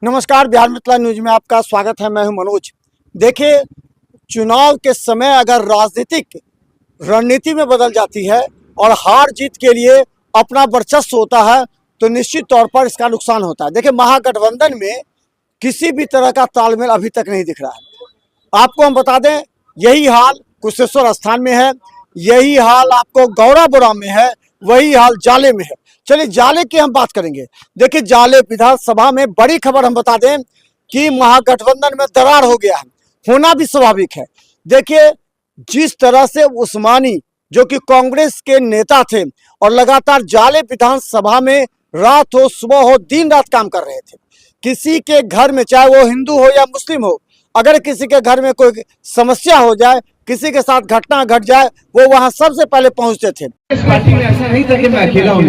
नमस्कार, बिहार मिथिला न्यूज में आपका स्वागत है। मैं हूं मनोज। देखिए, चुनाव के समय अगर राजनीतिक रणनीति में बदल जाती है और हार जीत के लिए अपना वर्चस्व होता है तो निश्चित तौर पर इसका नुकसान होता है। देखिए, महागठबंधन में किसी भी तरह का तालमेल अभी तक नहीं दिख रहा है। आपको हम बता दें, यही हाल कुशेश्वर स्थान में है, यही हाल आपको गौराबोरा में है, वही हाल जाले में है। चलिए जाले की हम बात करेंगे। देखिए, जाले विधानसभा में बड़ी खबर हम बता दें कि महागठबंधन में दरार हो गया है, होना भी स्वाभाविक है। देखिए, जिस तरह से उस्मानी जो कि कांग्रेस के नेता थे और लगातार जाले विधानसभा में रात हो सुबह हो दिन रात काम कर रहे थे। किसी के घर में, चाहे वो हिंदू हो या मुस्लिम हो, अगर किसी के घर में कोई समस्या हो जाए, किसी के साथ घटना घट जाए, वो वहां सबसे पहले पहुंचते थे। इस पार्टी में ऐसा नहीं था कि मैं अकेला हूं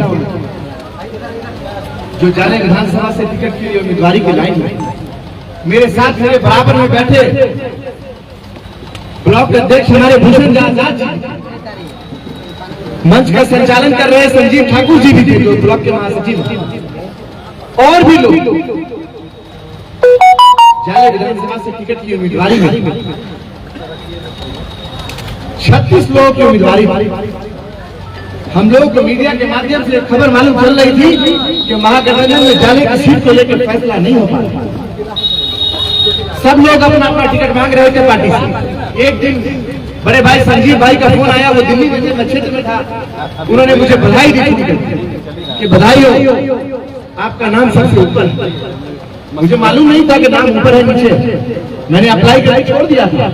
जो जाले विधानसभा से टिकट के लिए उम्मीदवारी की लाइन में। मेरे साथ मेरे बराबर में बैठे ब्लॉक अध्यक्ष हमारे भूषण आजाद जी, मंच का संचालन कर रहे संजीव ठाकुर जी भी थे जो ब्लॉक के महासचिव, और भी लोग जाले विधानसभा से टिकट की उम्मीदवारी में 36 लोगों की उम्मीदवारी। हम लोगों को मीडिया के माध्यम से खबर मालूम चल रही थी कि महागठबंधन में जाले की सीट को लेकर फैसला नहीं हो पाया। सब लोग अपना अपना टिकट मांग रहे थे पार्टी से। एक दिन बड़े भाई संजीव भाई का फोन आया, वो दिल्ली में मैं क्षेत्र में था, उन्होंने मुझे बधाई दी थी कि बधाई हो, आपका नाम सबसे ऊपर है। मुझे मालूम नहीं था कि नाम ऊपर है नीचे। मैंने अप्लाई करके छोड़ दिया था।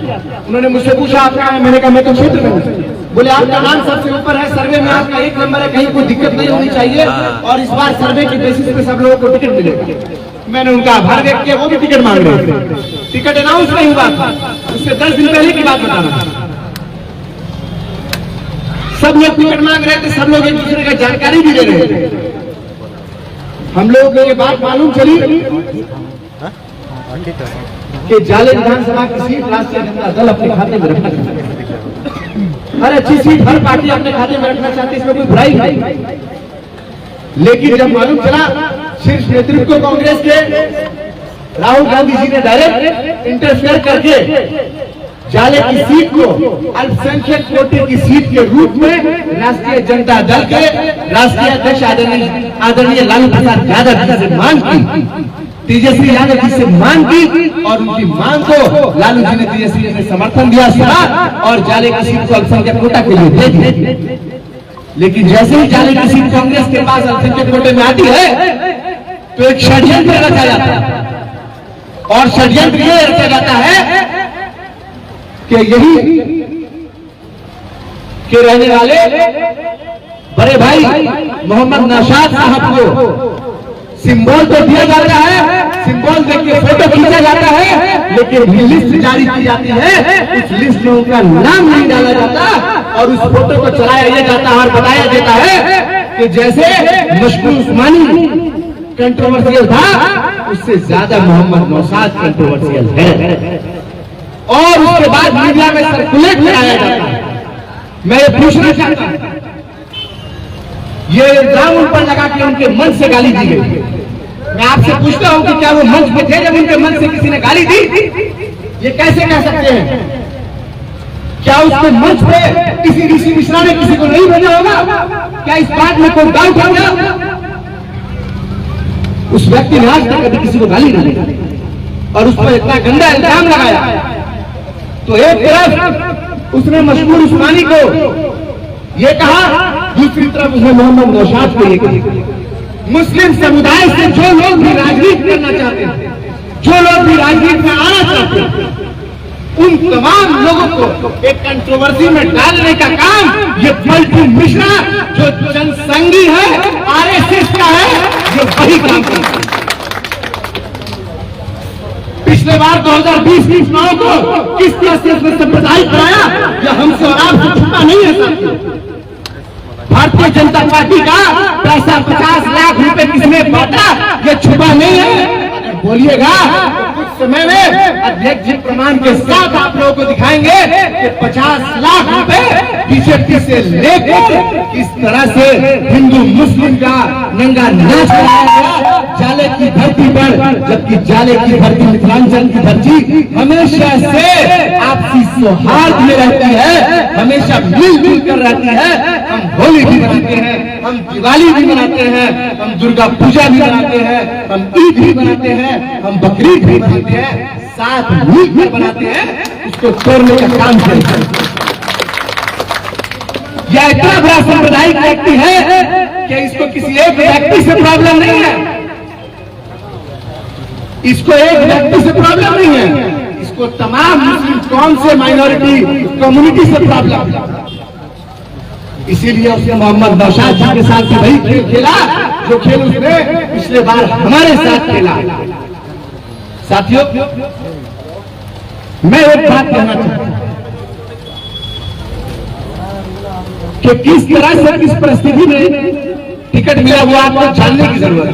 उन्होंने मुझसे पूछा आप कहाँ है, मैंने कहा मैं तो क्षेत्र में हूँ। बोले आपका नाम सबसे ऊपर है, सर्वे में आपका 1 नंबर है, कहीं कोई दिक्कत नहीं होनी चाहिए और इस बार सर्वे के बेसिस पे सब लोगों को टिकट मिलेगा। मैंने उनका आभार व्यक्त किया, वो भी टिकट मांग रहे थे। टिकट अनाउंस नहीं हुआ था, उससे 10 दिन पहले की बात बता रहा था। सब लोग टिकट मांग रहे थे, सब लोग एक दूसरे का जानकारी भी दे रहे थे। हम लोगों को ये बात मालूम चली कि जाले विधानसभा की सीट राष्ट्रीय जनता दल अपने खाते में रखना चाहती है। हर अच्छी सीट हर पार्टी अपने खाते में रखना चाहती है, इसमें कोई बुराई नहीं। लेकिन जब मालूम चला शीर्ष नेतृत्व कांग्रेस के राहुल गांधी जी ने डायरेक्ट इंटरफेयर करके जाले की सीट को अल्पसंख्यक कोटे की सीट के रूप में राष्ट्रीय जनता दल के राष्ट्रीय अध्यक्ष आदरणीय लालू प्रसाद यादव जी से मांग की, तेजस्वी यादव जी से मांग की, और उनकी मांग को लालू जी ने तेजस्वी जी ने समर्थन दिया, सुना और जाले की सीट को अल्पसंख्यक कोटा के लिए दे दी। लेकिन जैसे ही जाले की सीट कांग्रेस के पास अल्पसंख्यक कोटे में आती है तो एक षड्यंत्र रचा जाता है, और षड्यंत्र ये रचा जाता है कि यही के रहने वाले बड़े भाई मोहम्मद नौशाद साहब को सिंबल तो दिया जाता है, सिंबल देख के फोटो खींचा जाता है, लेकिन लिस्ट जारी की जाती है, उस लिस्ट में उनका नाम नहीं डाला जाता और उस फोटो को चलाया ये जाता है और बताया देता है कि जैसे मशहूर उस्मानी कंट्रोवर्शियल था, उससे ज्यादा मोहम्मद नौशाद कंट्रोवर्शियल है, और उसके बाद मीडिया में सर्कुलेट कराया जाता है। मैं ये पूछना चाहता हूं, ये इल्जाम उन पर लगा कि उनके मन से गाली दी गई। मैं आपसे पूछता हूं कि क्या वो मंच पे थे जब उनके मन से किसी ने गाली दी? ये कैसे कह सकते हैं? क्या उसके मंच पे किसी ऋषि मिश्रा ने किसी को नहीं भेजा होगा? क्या इस बात में कोई डाउट होगा? उस व्यक्ति ने आज तक कभी किसी को गाली नहीं दी और उस पर इतना गंदा इल्जाम लगाया। तो एक तरफ उसने मशहूर उस्मानी को ये कहा, दूसरी तरफ उसने मोहम्मद नौशाद को ये कहा। मुस्लिम समुदाय से जो लोग भी राजनीति करना चाहते हैं, जो लोग भी राजनीति में आना चाहते हैं, उन तमाम लोगों को एक कंट्रोवर्सी में डालने का काम ये पलटू मिश्रा जो जनसंघी है, आरएसएस का है, ये वही काम करता है। पिछले बार 2020 की चुनाव को किस तरह से उसने सांप्रदायिक कराया, यह हमसे और आपसे छुपा नहीं है साथियों। भारतीय जनता पार्टी का पैसा 50 लाख रुपए किसने बांटा, ये छुपा नहीं है। बोलिएगा कुछ समय में अध्यक्ष जी प्रमाण के साथ आप लोगों को दिखाएंगे कि 50 लाख रुपए बीजेपी से लेकर इस तरह से हिंदू मुस्लिम का नंगा नाच कराया गया, जाले की धरती पर, जबकि जाले की धरती मिथिलांचल की धरती हमेशा से आपसी सौहार्द में रहती है, हमेशा मिलजुल कर रहती है। हम होली भी मनाते हैं, हम दिवाली भी मनाते हैं, हम दुर्गा पूजा भी मनाते हैं, हम ईद भी मनाते हैं, हम बकरीद भी मनाते हैं, साथ मिलकर बनाते हैं। इसको तोड़ने का काम करते हैं। यह इतना बड़ा सांप्रदायिक व्यक्ति है कि इसको किसी एक व्यक्ति से प्रॉब्लम नहीं है, इसको एक व्यक्ति से प्रॉब्लम नहीं है, इसको तमाम मुस्लिम कौम से, माइनॉरिटी कम्युनिटी से प्रॉब्लम है। इसीलिए उसने मोहम्मद नौशाद जी के साथ वही खेल खेला जो खेल उसने पिछले बार हमारे साथ खेला। साथियों, मैं एक बात कहना चाहता हूं कि किस तरह से, किस परिस्थिति में टिकट मिला हुआ आपको जानने की जरूरत है।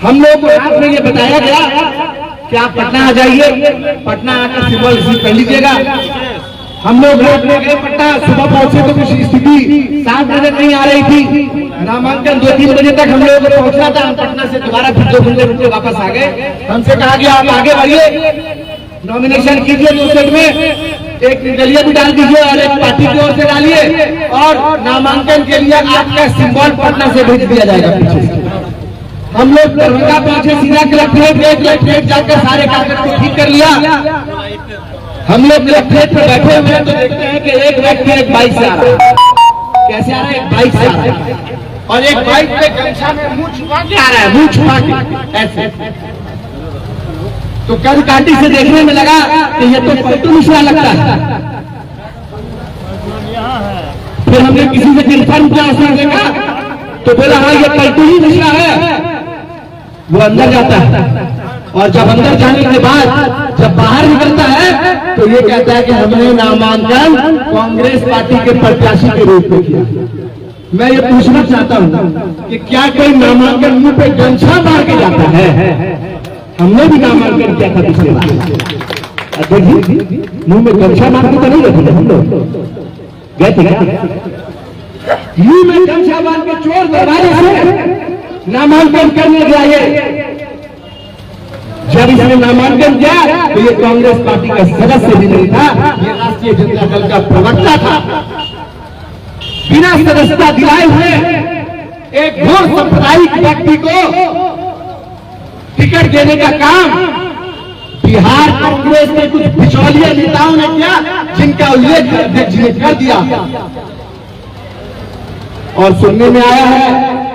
हम लोग को रात में ये बताया गया कि आप पटना आ जाइए, पटना आकर सिंबल रिसीव कर लीजिएगा। हम लोग रात में गए पटना, सुबह पहुंचे तो कुछ स्थिति 7 बजे नहीं आ रही थी, नामांकन 2-3 बजे तक हम लोगों को पहुंचना था। हम पटना से दोबारा फिर 2 घंटे रुके वापस आ गए। हमसे कहा गया आप आगे बढ़िए, नॉमिनेशन कीजिए, 2 सेट में एक निर्दलीय भी डाल दीजिए और एक पार्टी की ओर से डालिए, और नामांकन के लिए आपका सिंबल पटना से भेज दिया जाएगा पीछे से। हम लोग दरभंगा पहुंचे, सीधा कलेक्ट्रेट जाकर सारे कागज को ठीक कर लिया। हम लोग कलेक्ट्रेट पर बैठे हुए हैं तो देखते हैं कि एक व्यक्ति एक बाइक से आ रहा है। कैसे आ रहा है? एक बाइक से आ रहा है, और एक बाइक पे गमछा में मुंह छुपा के आ रहा है, मुंह छुपा के ऐसे। तो कल काटी से देखने में लगा कि ये तो पलटू मिश्रा लगता है। फिर हमने किसी से कंफर्म किया, उसने देखा तो बोला हाँ ये पलटू ही मिश्रा है। वो अंदर जाता है, और जब अंदर जाने के बाद जब बाहर निकलता है तो ये कहता है कि हमने नामांकन कांग्रेस पार्टी के प्रत्याशी के रूप में किया। मैं ये पूछना चाहता हूं कि क्या कोई नामांकन मुंह पे गमछा मार के जाता है? हमने भी नामांकन किया था पिछले बार, देखिए मुंह में गमछा मार के तो नहीं गए थे हम लोग, गए थे क्या? मुंह में गमछा मार के चोर दरवाजे से नामांकन करने गया। जब इसने नामांकन किया तो ये कांग्रेस पार्टी का सदस्य भी नहीं था, ये राष्ट्रीय जनता दल का प्रवक्ता था। बिना सदस्यता दिलाए हुए एक घोर सांप्रदायिक व्यक्ति को टिकट देने का काम बिहार कांग्रेस के कुछ बिचौलिया नेताओं ने किया, जिनका उल्लेख अध्यक्ष ने कर दिया। और सुनने में आया है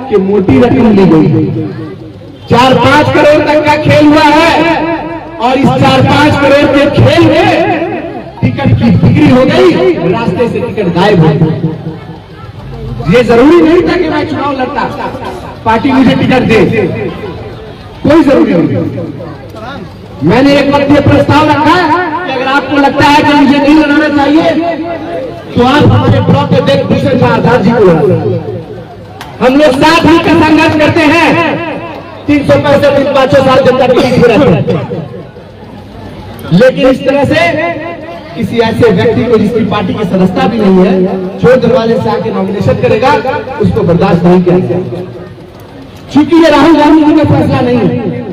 कि मोटी रकम ली गई, 4-5 करोड़ तक का खेल हुआ है, और इस 4-5 करोड़ के खेल में टिकट की बिक्री हो गई, रास्ते से टिकट गायब हो गई। ये जरूरी नहीं था कि मैं चुनाव लड़ता, पार्टी मुझे टिकट दे, कोई जरूरी नहीं। मैंने एक वक्त ये प्रस्ताव रखा कि अगर आपको लगता है कि मुझे नहीं लड़ना चाहिए तो आप हमारे ब्लॉक के देख भूषण आजाद जी को, हम लोग साथ मिलकर संघर्ष करते हैं। 365 दिन 5 साल जनता के बीच में रहते हैं, लेकिन इस तरह से किसी ऐसे व्यक्ति को जिसकी पार्टी की सदस्यता भी नहीं है, चोर दरवाजे से आके नॉमिनेशन करेगा, उसको बर्दाश्त नहीं किया जाएगा। चूंकि ये राहुल गांधी जी का फैसला नहीं है,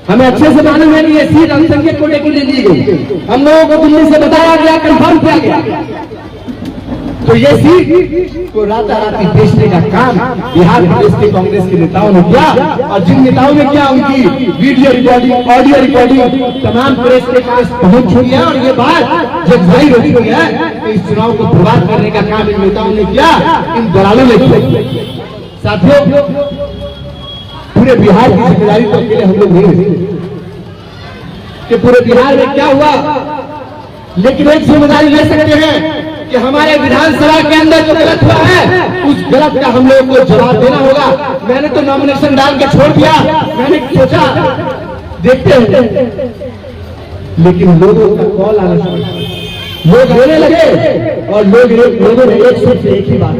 हमें अच्छे से मालूम है कि ये सीट अल्पसंख्यक कोटे के लिए दी गई। हम लोगों को दिल्ली से बताया गया, कंफर्म किया गया, तो ये सीट को राताराती बेचने का काम बिहार प्रदेश के कांग्रेस के नेताओं ने किया। और जिन नेताओं ने किया उनकी वीडियो रिकॉर्डिंग, ऑडियो रिकॉर्डिंग तमाम प्रेस के पास पहुंच चुकी है, और ये बात जब जाहिर हो चुकी है कि इस चुनाव को बर्बाद करने का काम इन नेताओं ने किया, इन दलालों ने किया। साथियों, पूरे बिहार की जिम्मेदारी तो अकेले हम लोग नहीं लेते कि पूरे बिहार में क्या हुआ, लेकिन एक जिम्मेदारी ले सकते हैं कि हमारे विधानसभा के अंदर जो गलत हुआ है, उस गलत का हम लोगों को जवाब देना होगा। मैंने तो नॉमिनेशन डाल के छोड़ दिया, मैंने सोचा देखते हैं, लेकिन लोगों का कॉल आना शुरू, लोग आने लगे, और लोगों ने एक ही बात